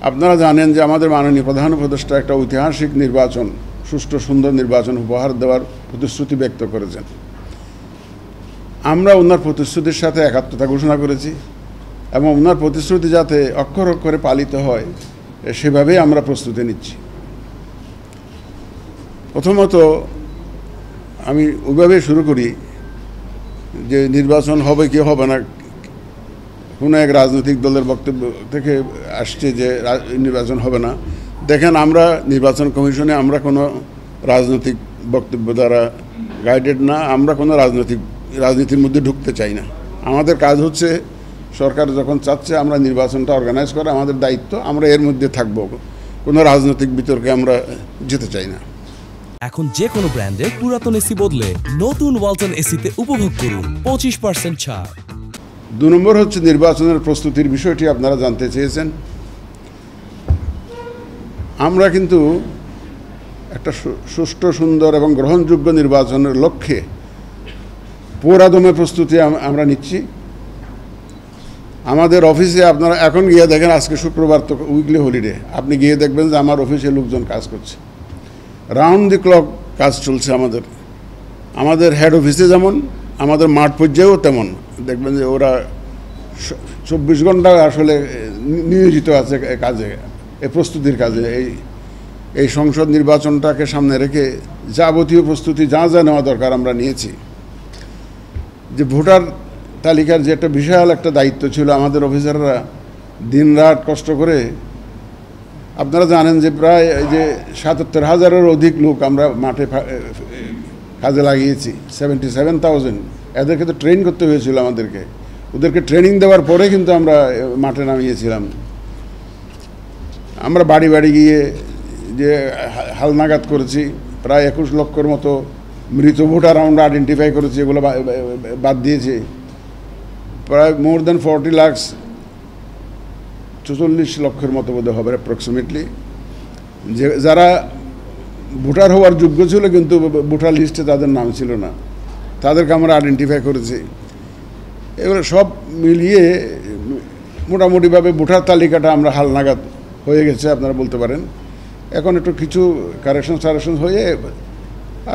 আপনারা জানেন যে আমাদের মাননীয় প্রধান উপদেষ্টা একটা ঐতিহাসিক নির্বাচন, সুষ্ঠু সুন্দর নির্বাচন উপহার দেওয়ার প্রতিশ্রুতি ব্যক্ত করেছেন। আমরা ওনার প্রতিশ্রুতির সাথে একাত্মতা ঘোষণা করেছি এবং ওনার প্রতিশ্রুতি যাতে অক্ষর অক্ষরে পালিত হয় সেভাবেই আমরা প্রস্তুতি নিচ্ছি। প্রথমত আমি ওইভাবে শুরু করি যে নির্বাচন হবে কি হবে না, কোনো এক রাজনৈতিক দলের বক্তব্য থেকে আসছে যে নির্বাচন হবে না। দেখেন, আমরা নির্বাচন কমিশনে আমরা কোনো রাজনৈতিক বক্তব্য দ্বারা গাইডেড না, আমরা কোনো রাজনীতির মধ্যে ঢুকতে চাই না। আমাদের কাজ হচ্ছে সরকার যখন চাচ্ছে আমরা নির্বাচনটা অর্গানাইজ করা আমাদের দায়িত্ব, আমরা এর মধ্যে থাকব, কোনো রাজনৈতিক বিতর্কে আমরা যেতে চাই না। এখন যে কোনো ব্র্যান্ডের পুরাতন এসি বদলে নতুন ওয়ালটন এসিতে উপভোগ করুন 25% ছাড়। 2 নম্বর হচ্ছে নির্বাচনের প্রস্তুতির বিষয়টি আপনারা জানতে চেয়েছেন। আমরা কিন্তু একটা সুষ্ঠু সুন্দর এবং গ্রহণযোগ্য নির্বাচনের লক্ষ্যে পুরাদমে প্রস্তুতি আমরা নিচ্ছি। আমাদের অফিসে আপনারা এখন গিয়ে দেখেন, আজকে শুক্রবার তো উইকলি হলিডে, আপনি গিয়ে দেখবেন যে আমার অফিসে লোকজন কাজ করছে, রাউন্ড দি ক্লক কাজ চলছে। আমাদের হেড অফিসে যেমন, আমাদের মাঠ পর্যায়েও তেমন। দেখবেন যে ওরা 24 ঘন্টা আসলে নিয়োজিত আছে কাজে, এই প্রস্তুতির কাজে। এই সংসদ নির্বাচনটাকে সামনে রেখে যাবতীয় প্রস্তুতি যা যা নেওয়া দরকার আমরা নিয়েছি। যে ভোটার তালিকার যে একটা বিশাল একটা দায়িত্ব ছিল, আমাদের অফিসাররা দিনরাত কষ্ট করে, আপনারা জানেন যে প্রায় যে 77,000-এর অধিক লোক আমরা মাঠে কাজে লাগিয়েছি, 77,000। এদেরকে তো ট্রেন করতে হয়েছিল আমাদেরকে, ওদেরকে ট্রেনিং দেওয়ার পরে কিন্তু আমরা মাঠে নামিয়েছিলাম। আমরা বাড়ি বাড়ি গিয়ে যে হালনাগাদ করেছি, প্রায় 21 লক্ষের মতো মৃত ভোটার আমরা আইডেন্টিফাই করেছি, এগুলো বাদ দিয়েছি। প্রায় মোর দ্যান 40 লাখ, 44 লক্ষের মতো বোধহয় হবে অ্যাপ্রক্সিমেটলি, যে যারা ভোটার হওয়ার যোগ্য ছিল কিন্তু ভোটার লিস্টে তাদের নাম ছিল না, তাদেরকে আমরা আইডেন্টিফাই করেছি। এগুলো সব মিলিয়ে মোটামুটিভাবে ভোটার তালিকাটা আমরা হালনাগাদ হয়ে গেছে আপনারা বলতে পারেন। এখন একটু কিছু কারেকশন হয়ে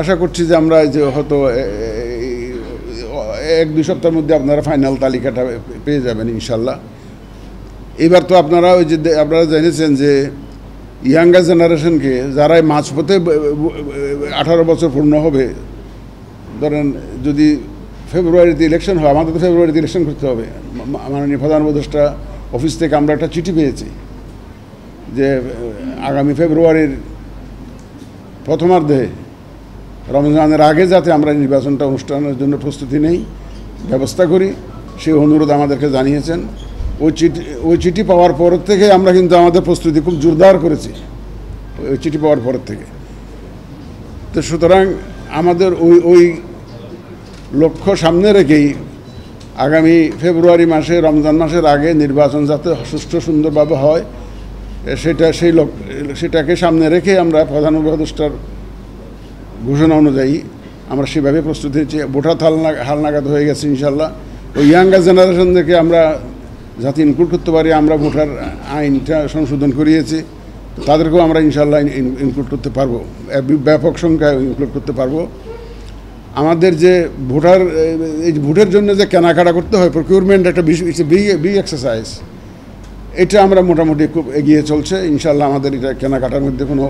আশা করছি যে আমরা যে হয়তো 1-2 সপ্তাহের মধ্যে আপনারা ফাইনাল তালিকাটা পেয়ে যাবেন ইনশাল্লাহ। এবার তো আপনারা আপনারা জেনেছেন যে ইয়াঙ্গার জেনারেশনকে, যারা মাঝপথে 18 বছর পূর্ণ হবে, ধরেন যদি ফেব্রুয়ারিতে ইলেকশন হয়, আমাদের তো ফেব্রুয়ারিতে ইলেকশন করতে হবে। মাননীয় প্রধান উপদেষ্টা অফিস থেকে আমরা একটা চিঠি পেয়েছি যে আগামী ফেব্রুয়ারির প্রথমার্ধে, রমজানের আগে যাতে আমরা নির্বাচনটা অনুষ্ঠানের জন্য প্রস্তুতি নেই, ব্যবস্থা করি, সেই অনুরোধ আমাদেরকে জানিয়েছেন। ওই চিঠি পাওয়ার পর থেকে আমরা কিন্তু আমাদের প্রস্তুতি খুব জোরদার করেছি, ওই চিঠি পাওয়ার পর থেকে। তো সুতরাং আমাদের ওই লক্ষ্য সামনে রেখেই আগামী ফেব্রুয়ারি মাসে, রমজান মাসের আগে নির্বাচন যাতে সুষ্ঠু সুন্দরভাবে হয়, সেটাকে সামনে রেখে আমরা প্রধান উপদেষ্টার ঘোষণা অনুযায়ী আমরা সেভাবে প্রস্তুতি নিচ্ছি। ভোটার হালনাগাদ হয়ে গেছে ইনশাল্লাহ। ওই ইয়াঙ্গার জেনারেশনদেরকে আমরা যাতে ইনক্লুড করতে পারি, আমরা ভোটার আইনটা সংশোধন করিয়েছি, তাদেরকেও আমরা ইনশাল্লাহ ইনক্লুড করতে পারবো, ব্যাপক সংখ্যায় ইনক্লুড করতে পারবো। আমাদের যে ভোটের জন্য যে কেনাকাটা করতে হয়, প্রকিউরমেন্ট একটা বিগ এক্সারসাইজ, এটা আমরা মোটামুটি খুব এগিয়ে চলছে ইনশাল্লাহ। আমাদের এটা কেনাকাটার মধ্যে কোনো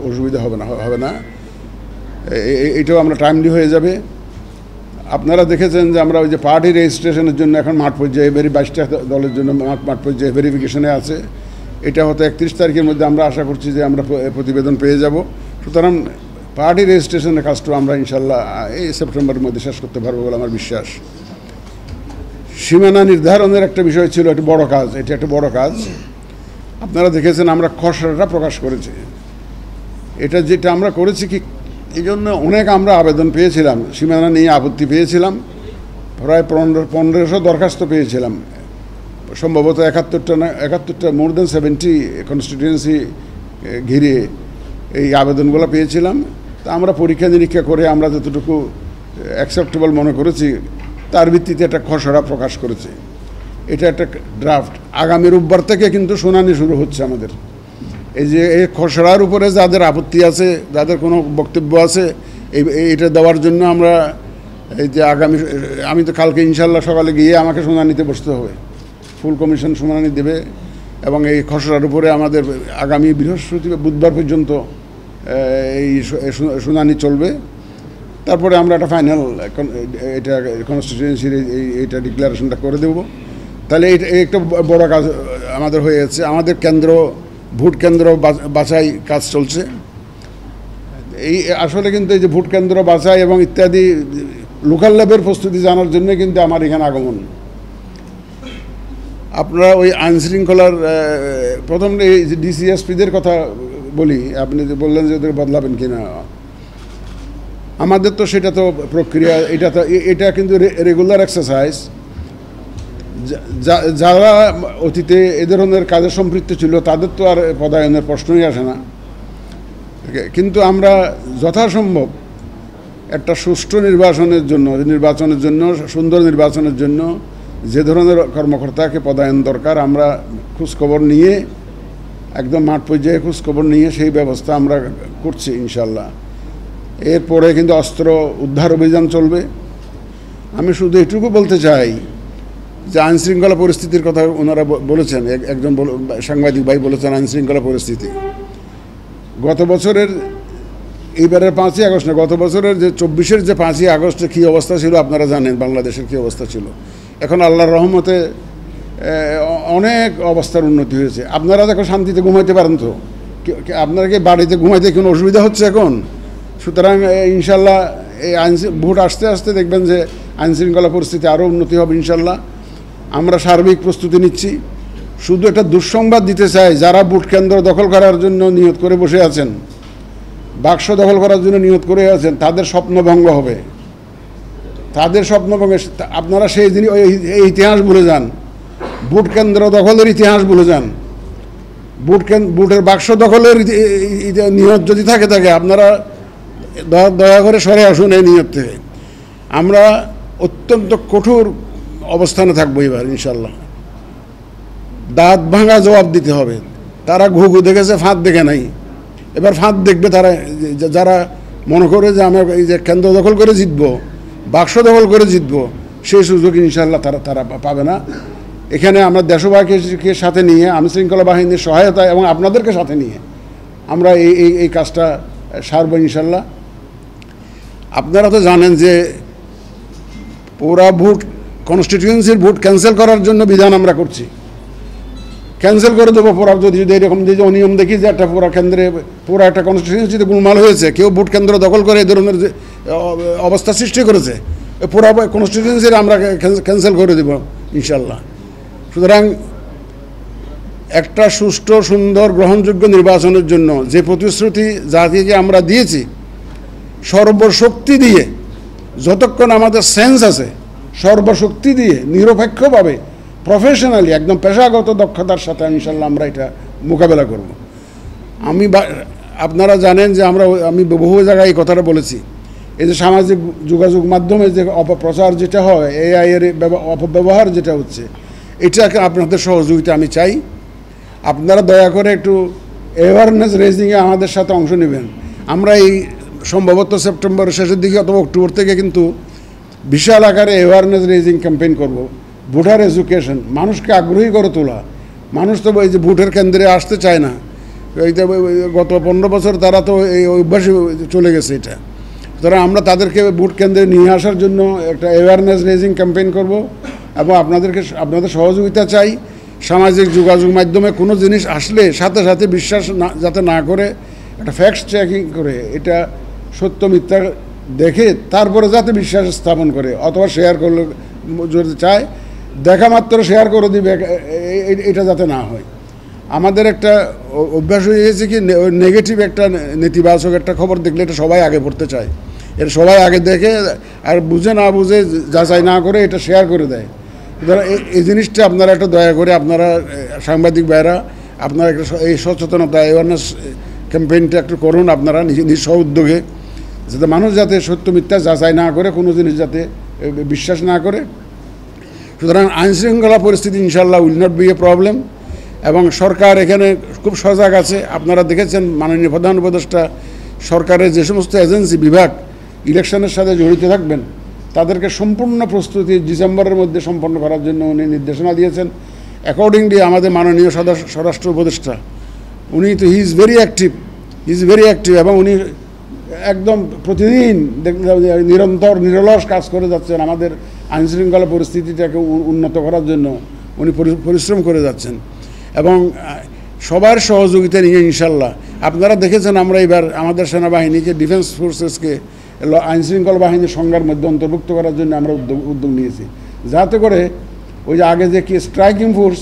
অসুবিধা হবে না, এটাও আমরা টাইমলি হয়ে যাবে। আপনারা দেখেছেন যে আমরা ওই যে পার্টি রেজিস্ট্রেশনের জন্য এখন মাঠ পর্যায়ে 22টা দলের জন্য মাঠ পর্যায়ে ভেরিফিকেশনে আছে। এটা হয়তো 31 তারিখের মধ্যে আমরা আশা করছি যে আমরা প্রতিবেদন পেয়ে যাব। সুতরাং পার্টি রেজিস্ট্রেশনের কাজটা আমরা ইনশাল্লাহ এই সেপ্টেম্বরের মধ্যে শেষ করতে পারবো বলে আমার বিশ্বাস। সীমানা নির্ধারণের একটা বিষয় ছিল, একটা বড় কাজ, এটা একটা বড় কাজ। আপনারা দেখেছেন আমরা খসড়াটা প্রকাশ করেছি। এটা যেটা আমরা করেছি কি, এই জন্য অনেক আমরা আবেদন পেয়েছিলাম, সীমানা নিয়ে আপত্তি পেয়েছিলাম, প্রায় 1500 দরখাস্ত পেয়েছিলাম, সম্ভবত 71টা মোর দেন 70 কনস্টিটিউয়েন্সি ঘিরে এই আবেদনগুলো পেয়েছিলাম। তা আমরা পরীক্ষা নিরীক্ষা করে আমরা যতটুকু অ্যাকসেপ্টেবল মনে করেছি তার ভিত্তিতে একটা খসড়া প্রকাশ করেছি। এটা একটা ড্রাফট। আগামী রোববার থেকে কিন্তু শুনানি শুরু হচ্ছে আমাদের। এই যে এই খসড়ার উপরে যাদের আপত্তি আছে, যাদের কোনো বক্তব্য আছে, এইটা দেওয়ার জন্য আমরা এই যে আমি তো কালকে ইনশাল্লাহ সকালে গিয়ে আমাকে শুনানিতে বসতে হবে, ফুল কমিশন শুনানি দেবে এবং এই খসড়ার উপরে আমাদের আগামী বুধবার পর্যন্ত এই শুনানি চলবে। তারপরে আমরা একটা ফাইনাল এটা কনস্টিটিউয়েন্সির এইটা ডিক্লারেশনটা করে দেব। তাহলে এটা একটা বড় কাজ আমাদের হয়ে যাচ্ছে। আমাদের ভোট কেন্দ্র বাছাই কাজ চলছে। এই আসলে কিন্তু এই যে ভোট কেন্দ্র বাছাই এবং ইত্যাদি লোকাল লেভেলের প্রস্তুতি জানার জন্য কিন্তু আমার এখানে আগমন। আপনারা ওই আইনশৃঙ্খলার প্রথম এই ডিসিএসপিদের কথা বলি, আপনি যে বললেন যে ওদের বদলাবেন কিনা, আমাদের তো সেটা তো প্রক্রিয়া, এটা কিন্তু রেগুলার এক্সারসাইজ। যারা অতীতে এ ধরনের কাজে সম্পৃক্ত ছিল তাদের তো আর পদায়নের প্রশ্নই আসে না, কিন্তু আমরা যথাসম্ভব একটা সুষ্ঠু নির্বাচনের জন্য সুন্দর নির্বাচনের জন্য যে ধরনের কর্মকর্তাকে পদায়ন দরকার আমরা খোঁজখবর নিয়ে একদম মাঠ পর্যায়ে খোঁজখবর নিয়ে সেই ব্যবস্থা আমরা করছি ইনশাল্লাহ। এরপরে কিন্তু অস্ত্র উদ্ধার অভিযান চলবে। আমি শুধু এটুকু বলতে চাই যে আইনশৃঙ্খলা পরিস্থিতির কথা ওনারা বলেছেন, একজন সাংবাদিক ভাই বলেছেন আইনশৃঙ্খলা পরিস্থিতি গত বছরের এইবারের 5ই আগস্ট না, গত বছরের যে 24-এর যে 5ই আগস্টে কী অবস্থা ছিল আপনারা জানেন, বাংলাদেশের কী অবস্থা ছিল। এখন আল্লাহর রহমতে অনেক অবস্থার উন্নতি হয়েছে। আপনারা দেখো শান্তিতে ঘুমাইতে পারেন তো, আপনারা কি বাড়িতে ঘুমাইতে কোনো অসুবিধা হচ্ছে এখন? সুতরাং ইনশাল্লাহ এই ভোট আসতে আসতে দেখবেন যে আইনশৃঙ্খলা পরিস্থিতি আরও উন্নতি হবে ইনশাল্লাহ। আমরা সার্বিক প্রস্তুতি নিচ্ছি। শুধু একটা দুঃসংবাদ দিতে চাই, যারা ভোট কেন্দ্র দখল করার জন্য নিয়ত করে বসে আছেন, বাক্স দখল করার জন্য নিয়ত করে আছেন, তাদের স্বপ্নভঙ্গ হবে। তাদের স্বপ্নভঙ্গে আপনারা সেই দিনই এই ইতিহাস ভুলে যান, ভোট কেন্দ্র দখলের ইতিহাস ভুলে যান। ভোটের বাক্স দখলের নিয়ত যদি থাকে আপনারা দয়া করে সরে আসুন এই নিয়ত থেকে। আমরা অত্যন্ত কঠোর অবস্থানে থাকবো এবার ইনশাল্লাহ। দাঁত ভাঙা জবাব দিতে হবে। তারা ঘুঘু দেখেছে, ফাঁদ দেখে নাই। এবার ফাঁদ দেখবে তারা, যারা মনে করে যে আমরা এই যে কেন্দ্র দখল করে জিতবো, বাক্স দখল করে জিতবো, সেই সুযোগ ইনশাল্লাহ তারা পাবে না। এখানে আমরা দেশবাসীকে সাথে নিয়ে, আইনশৃঙ্খলা বাহিনীর সহায়তা এবং আপনাদেরকে সাথে নিয়ে আমরা এই কাজটা সারবো ইনশাল্লাহ। আপনারা তো জানেন যে পুরা ভোট, কনস্টিটিউয়েন্সির ভোট ক্যান্সেল করার জন্য বিধান আমরা করছি। ক্যান্সেল করে দেবো পুরা, যদি এরকম যে অনিয়ম দেখি যে একটা পুরা কেন্দ্রে, পুরা একটা কনস্টিটিউয়েন্সিতে গোলমাল হয়েছে, কেউ ভোট কেন্দ্র দখল করে এই ধরনের যে অবস্থা সৃষ্টি করেছে, পুরা কনস্টিটিউয়েন্সির আমরা ক্যান্সেল করে দেব ইনশাল্লাহ। সুতরাং একটা সুষ্ঠু, সুন্দর, গ্রহণযোগ্য নির্বাচনের জন্য যে প্রতিশ্রুতি জাতিকে আমরা দিয়েছি, সর্বশক্তি দিয়ে, যতক্ষণ আমাদের সেন্স আছে, সর্বশক্তি দিয়ে নিরপেক্ষভাবে, প্রফেশনালি, একদম পেশাগত দক্ষতার সাথে ইনশাল্লাহ আমরা এটা মোকাবেলা করব। আপনারা জানেন যে আমি বহু জায়গায় এই কথাটা বলেছি, এই যে সামাজিক যোগাযোগ মাধ্যমে যে অপপ্রচার যেটা হয়, AI এর অপব্যবহার যেটা হচ্ছে, এটাকে আপনাদের সহযোগিতা আমি চাই। আপনারা দয়া করে একটু অ্যাওয়ারনেস রেজিংয়ে আমাদের সাথে অংশ নেবেন। আমরা এই সম্ভবত সেপ্টেম্বরের শেষের দিকে অথবা অক্টোবর থেকে কিন্তু বিশাল আকারে অ্যাওয়ারনেস রেজিং ক্যাম্পেইন করব। ভোটার এডুকেশন, মানুষকে আগ্রহী করে তোলা। মানুষ তো এই যে ভোটের কেন্দ্রে আসতে চায় না, এই তো গত 15 বছর তারা তো এই অভ্যাসে চলে গেছে এটা। সুতরাং আমরা তাদেরকে ভোট কেন্দ্রে নিয়ে আসার জন্য একটা অ্যাওয়ারনেস রেজিং ক্যাম্পেইন করব এবং আপনাদের সহযোগিতা চাই। সামাজিক যোগাযোগ মাধ্যমে কোনো জিনিস আসলে সাথে সাথে বিশ্বাস যাতে না করে, একটা ফ্যাক্ট চেকিং করে, এটা সত্য মিথ্যা দেখে তারপরে যাতে বিশ্বাস স্থাপন করে, অথবা শেয়ার করলে যদি চায় দেখা মাত্র শেয়ার করে দিবে, এটা যাতে না হয়। আমাদের একটা অভ্যাস হয়ে গেছে কি, নেগেটিভ একটা, নেতিবাচক একটা খবর দেখলে এটা সবাই আগে পড়তে চায়। এটা সবাই আগে দেখে আর বুঝে না বুঝে, যাচাই না করে এটা শেয়ার করে দেয়। সুতরাং এই জিনিসটা আপনারা একটা দয়া করে, আপনারা সাংবাদিক ভাইরা, আপনারা একটা এই সচেতনতা, অ্যাওয়ারনেস ক্যাম্পেইনটা একটু করুন আপনারা নিজ উদ্যোগে, যাতে মানুষ যাতে সত্য মিথ্যা যাচাই না করে কোনো জিনিস যাতে বিশ্বাস না করে। সুতরাং আইনশৃঙ্খলা পরিস্থিতি ইনশাল্লাহ will not be a problem. এবং সরকার এখানে খুব সজাগ আছে। আপনারা দেখেছেন মাননীয় প্রধান উপদেষ্টা সরকারের যে সমস্ত এজেন্সি বিভাগ ইলেকশনের সাথে জড়িত থাকবেন তাদেরকে সম্পূর্ণ প্রস্তুতি ডিসেম্বরের মধ্যে সম্পন্ন করার জন্য উনি নির্দেশনা দিয়েছেন। অ্যাকর্ডিংলি আমাদের মাননীয় স্বরাষ্ট্র উপদেষ্টা উনি তো হি ইজ ভেরি অ্যাক্টিভ এবং উনি একদম প্রতিদিন নিরন্তর নিরলস কাজ করে যাচ্ছেন আমাদের আইনশৃঙ্খলা পরিস্থিতিটাকে উন্নত করার জন্য উনি পরিশ্রম করে যাচ্ছেন এবং সবার সহযোগিতা নিয়ে ইনশাল্লাহ আপনারা দেখেছেন আমরা এবার আমাদের সেনাবাহিনীকে ডিফেন্স ফোর্সেসকে আইনশৃঙ্খলা বাহিনীর সংজ্ঞার মধ্যে অন্তর্ভুক্ত করার জন্য আমরা উদ্যোগ নিয়েছি, যাতে করে ওই যে আগে যে কি স্ট্রাইকিং ফোর্স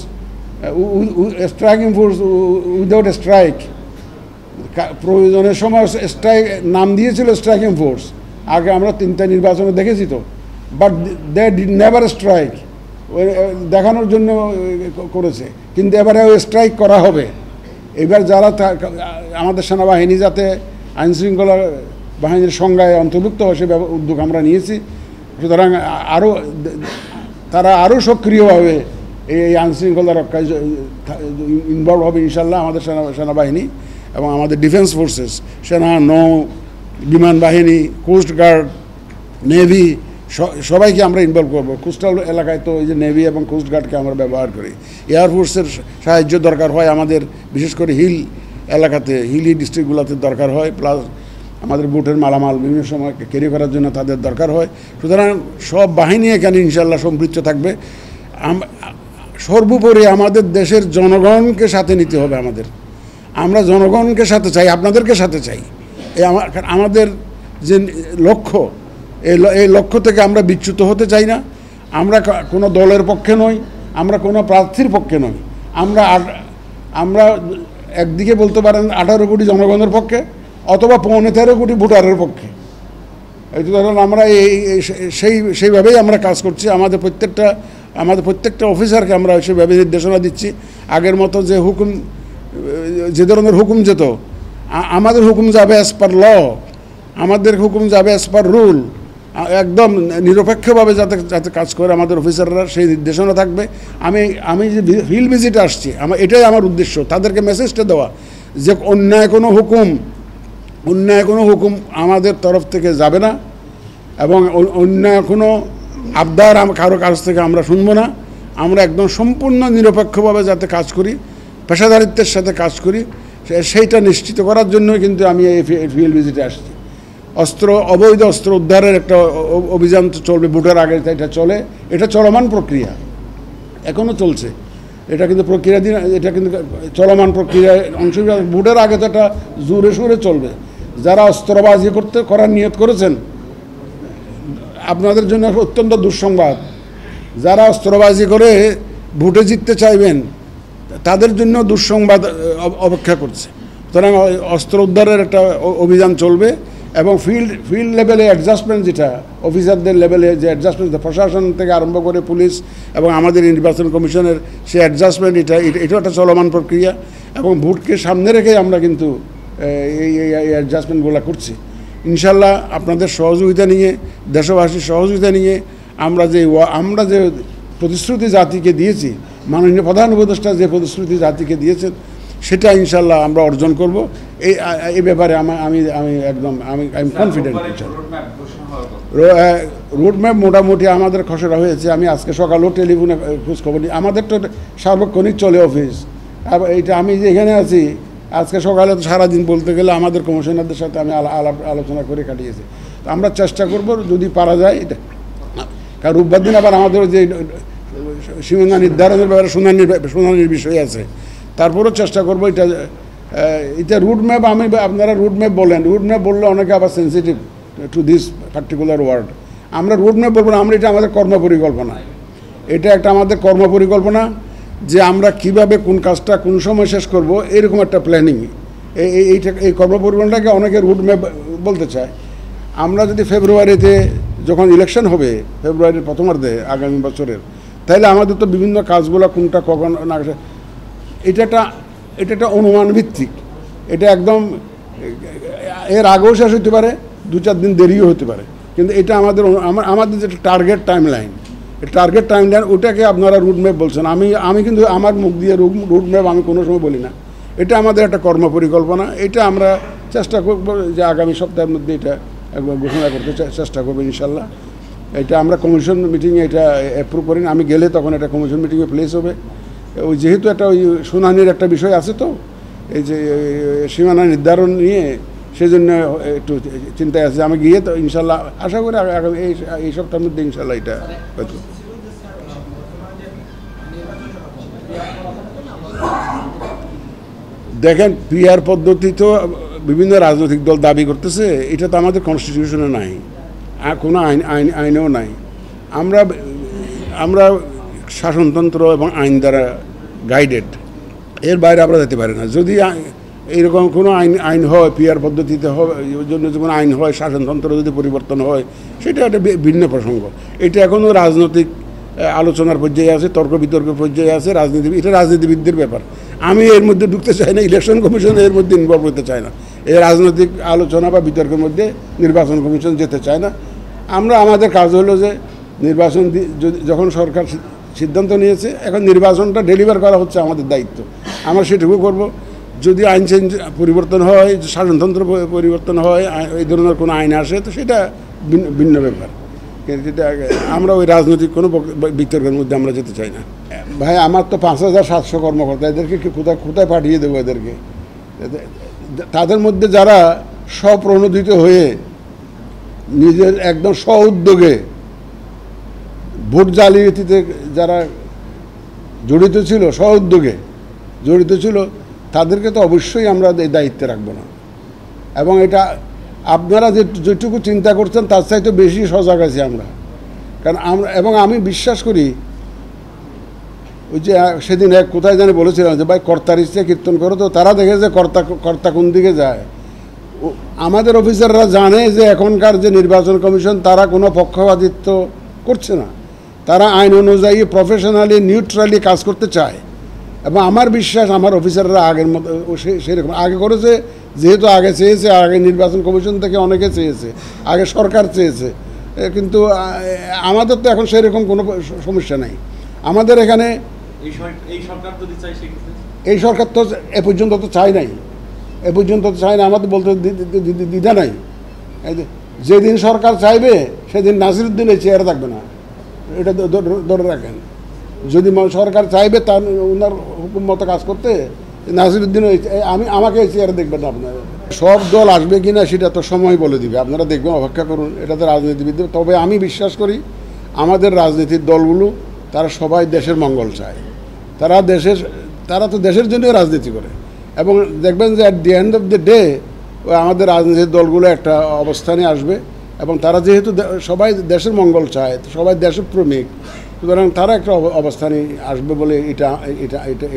উইদাউট স্ট্রাইক, প্রয়োজনের সময় স্ট্রাইক নাম দিয়েছিল স্ট্রাইকিং ফোর্স, আগে আমরা 3টা নির্বাচনে দেখেছি তো, but they did never strike, দেখানোর জন্য করেছে। কিন্তু এবারে ওই স্ট্রাইক করা হবে। এবার যারা আমাদের সেনাবাহিনী যাতে আইনশৃঙ্খলা বাহিনীর সংজ্ঞায় অন্তর্ভুক্ত হয় সে উদ্যোগ আমরা নিয়েছি। সুতরাং তারা আরও সক্রিয়ভাবে এই আইনশৃঙ্খলা রক্ষায় ইনভলভ হবে ইনশাল্লাহ আমাদের সেনাবাহিনী এবং আমাদের ডিফেন্স ফোর্সেস, সেনা, নৌ, বিমান বাহিনী, কোস্টগার্ড, নেভি, সবাইকে আমরা ইনভলভ করবো। কোস্টাল এলাকায় তো এই যে নেভি এবং কোস্টগার্ডকে আমরা ব্যবহার করি। এয়ারফোর্সের সাহায্য দরকার হয় আমাদের, বিশেষ করে হিল এলাকাতে, হিলি ডিস্ট্রিক্টগুলোতে দরকার হয়, প্লাস আমাদের বোটের মালামাল বিভিন্ন সময় ক্যারি করার জন্য তাদের দরকার হয়। সুতরাং সব বাহিনী এখানে ইনশাল্লাহ সম্পৃক্ত থাকবে। সর্বোপরি আমাদের দেশের জনগণকে সাথে নিতে হবে। আমরা জনগণকে সাথে চাই, আপনাদেরকে সাথে চাই। আমাদের যে লক্ষ্য, এই লক্ষ্য থেকে আমরা বিচ্যুত হতে চাই না। আমরা কোনো দলের পক্ষে নই, আমরা কোনো প্রার্থীর পক্ষে নই। আমরা একদিকে বলতে পারেন 18 কোটি জনগণের পক্ষে অথবা 13.5 কোটি ভোটারের পক্ষে। এই ধরুন আমরা সেইভাবেই আমরা কাজ করছি। আমাদের প্রত্যেকটা অফিসারকে আমরা সেভাবে নির্দেশনা দিচ্ছি। আগের মতো যে ধরনের হুকুম যেত, আমাদের হুকুম যাবে অ্যাজ পার ল, আমাদের হুকুম যাবে অ্যাজ পার রুল, একদম নিরপেক্ষভাবে যাতে কাজ করে আমাদের অফিসাররা, সেই নির্দেশনা থাকবে। আমি যে ফিল্ড ভিজিটে আসছি, এটাই আমার উদ্দেশ্য, তাদেরকে মেসেজটা দেওয়া যে অন্যায় কোনো হুকুম আমাদের তরফ থেকে যাবে না এবং অন্যায় কোনো আবদার কারো কাছ থেকে আমরা শুনবো না। আমরা একদম সম্পূর্ণ নিরপেক্ষভাবে যাতে কাজ করি, পেশাদারিত্বের সাথে কাজ করি, সেইটা নিশ্চিত করার জন্যই কিন্তু আমি এই ফিল্ড ভিজিটে আসছি। অবৈধ অস্ত্র উদ্ধারের একটা অভিযান চলবে ভোটের আগে, এটা চলে, এটা চলমান প্রক্রিয়া, এখনও চলছে। এটা কিন্তু এটা কিন্তু চলমান প্রক্রিয়ায় অংশ। ভোটের আগে তো এটা জোরে সোরে চলবে। যারা অস্ত্রবাজি করার নিয়ত করেছেন, আপনাদের জন্য অত্যন্ত দুঃসংবাদ। যারা অস্ত্রবাজি করে ভোটে জিততে চাইবেন তাদের জন্য দুঃসংবাদ অপেক্ষা করছে। সুতরাং অস্ত্র উদ্ধারের একটা অভিযান চলবে এবং ফিল্ড লেভেলে অ্যাডজাস্টমেন্ট, যেটা অফিসারদের লেভেলে যে অ্যাডজাস্টমেন্ট, প্রশাসন থেকে আরম্ভ করে পুলিশ এবং আমাদের নির্বাচন কমিশনের সেই অ্যাডজাস্টমেন্ট, এটাও একটা চলমান প্রক্রিয়া এবং ভোটকে সামনে রেখে আমরা কিন্তু এই অ্যাডজাস্টমেন্টগুলো করছি। ইনশাল্লাহ আপনাদের সহযোগিতা নিয়ে, দেশবাসীর সহযোগিতা নিয়ে আমরা যে প্রতিশ্রুতি জাতিকে দিয়েছি, মাননীয় প্রধান উপদেষ্টা যে প্রতিশ্রুতি জাতিকে দিয়েছেন, সেটা ইনশাল্লাহ আমরা অর্জন করব। এই ব্যাপারে আমি একদম কনফিডেন্ট। রোডম্যাপ মোটামুটি আমাদের খসড়া হয়েছে। আমি আজকে সকালেও টেলিফোনে খোঁজখবর নিই। আমাদের তো সার্বক্ষণিক চলে অফিস। এইটা আমি যে এখানে আছি, আজকে সকালে তো সারাদিন বলতে গেলে আমাদের কমিশনারদের সাথে আমি আলোচনা করে কাটিয়েছি। তো আমরা চেষ্টা করব যদি পারা যায় এটা, কারণ রোববার দিন আবার আমাদের যে সীমানা নির্ধারণের ব্যাপারে শুনানির বিষয় আছে, তারপরেও চেষ্টা করবো এটা রুটম্যাপ। আপনারা রুটম্যাপ বলেন, রুটম্যাপ বললে অনেকে আবার sensitive to this particular word. আমরা রুটম্যাপ বলবো না, এটা আমাদের কর্মপরিকল্পনা। এটা একটা আমাদের কর্মপরিকল্পনা যে আমরা কিভাবে কোন কাজটা কোন সময় শেষ করব, এরকম একটা প্ল্যানিং। এই কর্মপরিকল্পনাটাকে অনেকে রুটম্যাপ বলতে চায়। আমরা যদি ফেব্রুয়ারিতে যখন ইলেকশন হবে, ফেব্রুয়ারির প্রথমার্ধে আগামী বছরের, তাহলে আমাদের তো বিভিন্ন কাজগুলো কোনটা কখন না, এটা একটা অনুমান ভিত্তিক। এটা একদম এর আগেও শেষ হতে পারে, 2-4 দিন দেরিও হতে পারে, কিন্তু এটা আমাদের যেটা target time line, target timeline ওটাকে আপনারা রুটম্যাপ বলছেন। আমি কিন্তু আমার মুখ দিয়ে রুটম্যাপ আমি কোনো সময় বলি না। এটা আমাদের একটা কর্মপরিকল্পনা, এটা আমরা চেষ্টা করব যে আগামী সপ্তাহের মধ্যে এটা একবার ঘোষণা করতে চেষ্টা করবো ইনশাল্লাহ। এটা আমরা কমিশন মিটিংয়ে এটা অ্যাপ্রুভ করি না, আমি গেলে তখন এটা কমিশন মিটিংয়ে প্লেস হবে। ওই যেহেতু একটা ওই শুনানির একটা বিষয় আছে, তো এই যে সীমানা নির্ধারণ নিয়ে সেই জন্য একটু চিন্তায় আছে। আমি গিয়ে তো ইনশাল্লাহ আশা করি আগামী এই সপ্তাহের মধ্যে ইনশাল্লাহ এটা হয়তো। দেখেন, পিআর পদ্ধতি তো বিভিন্ন রাজনৈতিক দল দাবি করতেছে, এটা তো আমাদের কনস্টিটিউশনে নাই, কোনো আইনেও নাই। আমরা শাসনতন্ত্র এবং আইন দ্বারা গাইডেড, এর বাইরে আমরা যেতে পারি না। যদি এইরকম কোনো আইন হয়, পিআর পদ্ধতিতে হয়, ওই জন্য যখন আইন হয়, শাসনতন্ত্র যদি পরিবর্তন হয়, সেটা একটা ভিন্ন প্রসঙ্গ। এটা এখনও রাজনৈতিক আলোচনার পর্যায়ে আছে, তর্ক বিতর্কের পর্যায়ে আছে, এটা রাজনীতিবিদদের ব্যাপার। আমি এর মধ্যে ঢুকতে চাই না, ইলেকশন কমিশন এর মধ্যে ইনভলভ হতে চায় না, এই রাজনৈতিক আলোচনা বা বিতর্কের মধ্যে নির্বাচন কমিশন যেতে চায় না। আমরা আমাদের কাজ হলো যে নির্বাচন যখন সরকার সিদ্ধান্ত নিয়েছে, এখন নির্বাচনটা ডেলিভার করা হচ্ছে আমাদের দায়িত্ব, আমরা সেটুকু করব। যদি আইন চেঞ্জ পরিবর্তন হয়, শাসনতন্ত্র পরিবর্তন হয়, এই ধরনের কোনো আইন আসে, তো সেটা ভিন্ন ব্যাপার। কিন্তু আমরা ওই রাজনৈতিক কোনো বিতর্কের মধ্যে আমরা যেতে চাই না। ভাই, আমার তো 5700 কর্মকর্তা, এদেরকে কোথায় পাঠিয়ে দেবো? এদেরকে, তাদের মধ্যে যারা স্বপ্রণোদিত হয়ে নিজের একদম স্ব উদ্যোগে ভোট জালিয়াতিতে যারা জড়িত ছিল, স্ব উদ্যোগে জড়িত ছিল, তাদেরকে তো অবশ্যই আমরা এই দায়িত্বে রাখবো না। এবং এটা আপনারা যেটুকু চিন্তা করছেন তার চাইতে বেশি সজাগ আছি আমরা। কারণ আমি বিশ্বাস করি, ওই যে সেদিন কোথায় জানি বলেছিলাম যে ভাই কর্তার ইচ্ছে কীর্তন করো, তো তারা দেখে যে কর্তা কোন দিকে যায়। আমাদের অফিসাররা জানে যে এখনকার যে নির্বাচন কমিশন, তারা কোনো পক্ষপাতিত্ব করছে না, তারা আইন অনুযায়ী প্রফেশনালি নিউট্রালি কাজ করতে চায়। এবং আমার বিশ্বাস আমার অফিসাররা আগের মতো সেরকম আগে করেছে, যেহেতু আগে চেয়েছে, আগে নির্বাচন কমিশন থেকে অনেকে চেয়েছে, আগে সরকার চেয়েছে, কিন্তু আমাদের তো এখন সেরকম কোনো সমস্যা নাই। আমাদের এখানে এই সরকার তো এ পর্যন্ত তো চায় নাই, আমাদের বলতে দ্বিধা নাই। যেদিন সরকার চাইবে সেদিন নাসিরুদ্দিন এই চেয়ারে থাকবে না, এটা ধরে রাখেন। যদি সরকার চাইবে তার ওনার হুকুম মতো কাজ করতে, নাসিরুদ্দিন আমাকে এই চেয়ারে দেখবেন না। আপনারা সব দল আসবে কিনা সেটা তো সময় বলে দিবে, আপনারা দেখবেন, অপেক্ষা করুন। এটা তো রাজনীতিবিদ। তবে আমি বিশ্বাস করি আমাদের রাজনীতির দলগুলো তারা সবাই দেশের মঙ্গল চায়, তারা তো দেশের জন্য রাজনীতি করে। এবং দেখবেন যে at the end of the day আমাদের রাজনীতির দলগুলো একটা অবস্থানে আসবে, এবং তারা যেহেতু সবাই দেশের মঙ্গল চায়, সবাই দেশের প্রেমিক, সুতরাং তারা একটা অবস্থানে আসবে বলে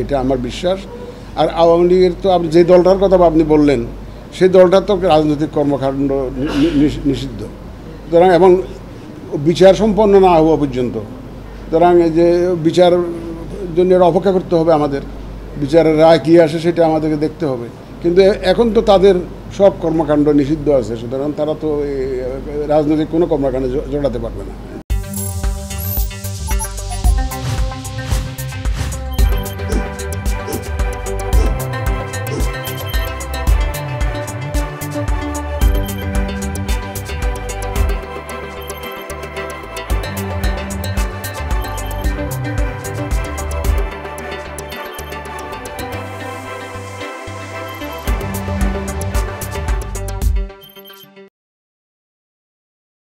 এটা আমার বিশ্বাস। আর আওয়ামী লীগের তো আপনি যে দলটার কথা আপনি বললেন, সেই দলটার তো রাজনৈতিক কর্মকাণ্ড নিষিদ্ধ, সুতরাং এবং বিচার সম্পন্ন না হওয়া পর্যন্ত, সুতরাং এই যে বিচার জন্য অপেক্ষা করতে হবে আমাদের, বিচারের রায় কী আসে সেটা আমাদেরকে দেখতে হবে। কিন্তু এখন তো তাদের সব কর্মকাণ্ড নিষিদ্ধ আছে, সুতরাং তারা তো রাজনৈতিক কোনো কর্মকাণ্ডে জড়াতে পারবে না।